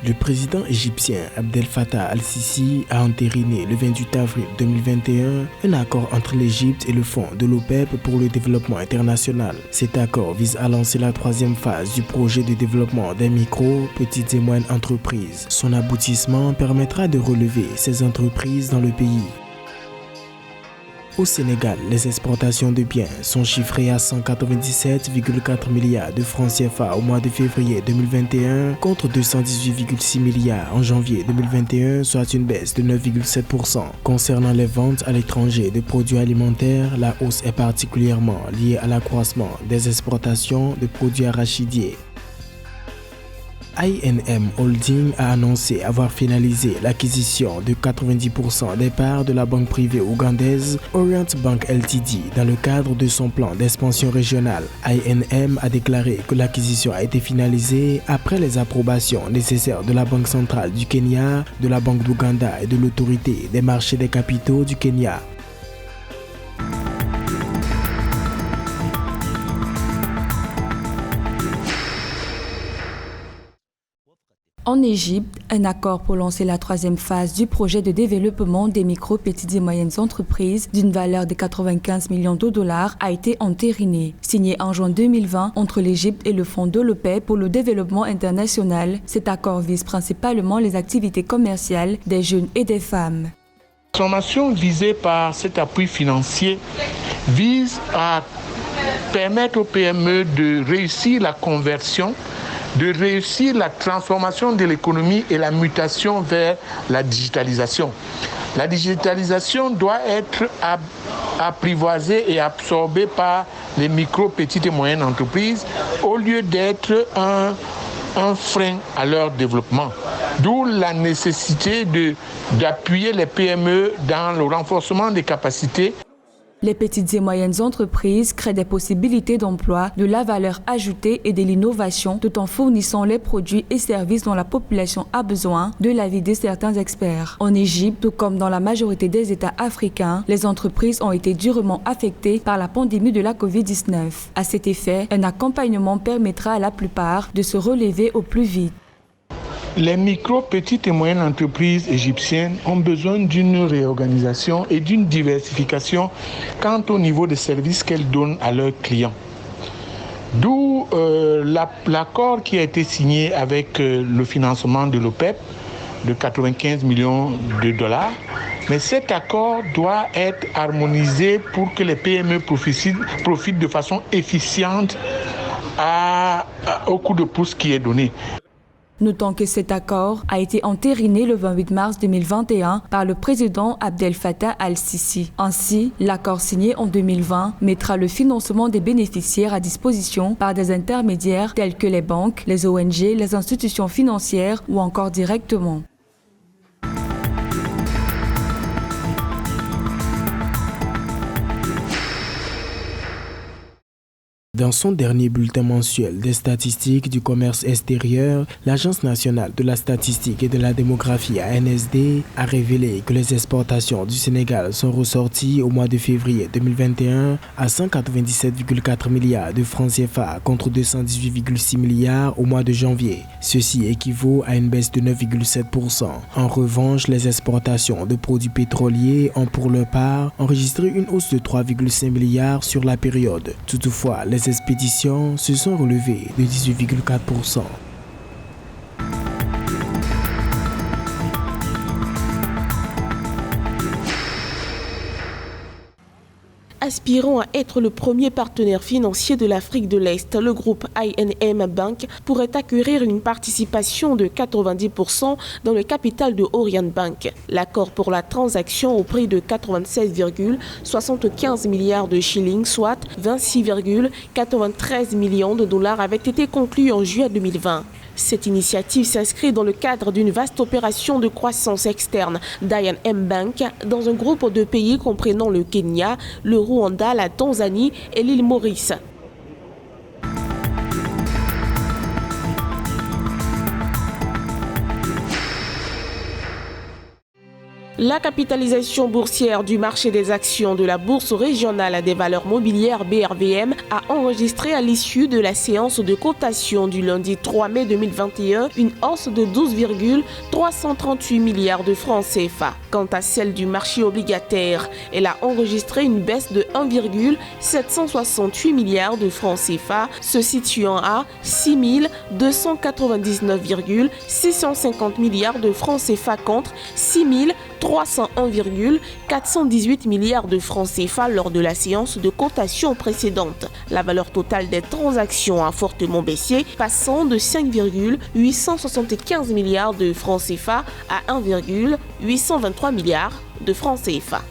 Le président égyptien Abdel Fattah al-Sisi a entériné le 28 avril 2021 un accord entre l'Égypte et le Fonds de l'OPEP pour le développement international. Cet accord vise à lancer la troisième phase du projet de développement des micro, petites et moyennes entreprises. Son aboutissement permettra de relever ces entreprises dans le pays. Au Sénégal, les exportations de biens sont chiffrées à 197,4 milliards de francs CFA au mois de février 2021 contre 218,6 milliards en janvier 2021, soit une baisse de 9,7%. Concernant les ventes à l'étranger de produits alimentaires, la hausse est particulièrement liée à l'accroissement des exportations de produits arachidiers. I&M Holding a annoncé avoir finalisé l'acquisition de 90% des parts de la banque privée ougandaise Orient Bank Ltd dans le cadre de son plan d'expansion régionale. I&M a déclaré que l'acquisition a été finalisée après les approbations nécessaires de la Banque centrale du Kenya, de la Banque d'Ouganda et de l'autorité des marchés des capitaux du Kenya. En Égypte, un accord pour lancer la troisième phase du projet de développement des micro, petites et moyennes entreprises d'une valeur de 95 millions de dollars a été entériné. Signé en juin 2020 entre l'Égypte et le Fonds de l'OPEP pour le développement international, cet accord vise principalement les activités commerciales des jeunes et des femmes. La transformation visée par cet appui financier vise à permettre aux PME de réussir la conversion, de réussir la transformation de l'économie et la mutation vers la digitalisation. La digitalisation doit être apprivoisée et absorbée par les micro, petites et moyennes entreprises au lieu d'être un frein à leur développement. D'où la nécessité d'appuyer les PME dans le renforcement des capacités. Les petites et moyennes entreprises créent des possibilités d'emploi, de la valeur ajoutée et de l'innovation tout en fournissant les produits et services dont la population a besoin, de l'avis de certains experts. En Égypte, tout comme dans la majorité des États africains, les entreprises ont été durement affectées par la pandémie de la COVID-19. À cet effet, un accompagnement permettra à la plupart de se relever au plus vite. Les micro, petites et moyennes entreprises égyptiennes ont besoin d'une réorganisation et d'une diversification quant au niveau des services qu'elles donnent à leurs clients. D'où l'accord qui a été signé avec le financement de l'OPEP de 95 millions de dollars. Mais cet accord doit être harmonisé pour que les PME profitent de façon efficiente au coup de pouce qui est donné. Notons que cet accord a été entériné le 28 mars 2021 par le président Abdel Fattah al-Sisi. Ainsi, l'accord signé en 2020 mettra le financement des bénéficiaires à disposition par des intermédiaires tels que les banques, les ONG, les institutions financières ou encore directement. Dans son dernier bulletin mensuel des statistiques du commerce extérieur, l'Agence nationale de la statistique et de la démographie ANSD a révélé que les exportations du Sénégal sont ressorties au mois de février 2021 à 197,4 milliards de francs CFA contre 218,6 milliards au mois de janvier. Ceci équivaut à une baisse de 9,7%. En revanche, les exportations de produits pétroliers ont pour leur part enregistré une hausse de 3,5 milliards sur la période. Toutefois, les expéditions se sont relevées de 18,4%. Aspirant à être le premier partenaire financier de l'Afrique de l'Est, le groupe I&M Bank pourrait acquérir une participation de 90% dans le capital de Orient Bank. L'accord pour la transaction au prix de 96,75 milliards de shillings, soit 26,93 millions de dollars, avait été conclu en juillet 2020. Cette initiative s'inscrit dans le cadre d'une vaste opération de croissance externe d'I&M Bank dans un groupe de pays comprenant le Kenya, le Rwanda, la Tanzanie et l'île Maurice. La capitalisation boursière du marché des actions de la Bourse régionale des valeurs mobilières BRVM a enregistré à l'issue de la séance de cotation du lundi 3 mai 2021 une hausse de 12,338 milliards de francs CFA. Quant à celle du marché obligataire, elle a enregistré une baisse de 1,768 milliards de francs CFA, se situant à 6 299,650 milliards de francs CFA contre 6 301,418 milliards de francs CFA lors de la séance de cotation précédente. La valeur totale des transactions a fortement baissé, passant de 5,875 milliards de francs CFA à 1,823 milliards de francs CFA.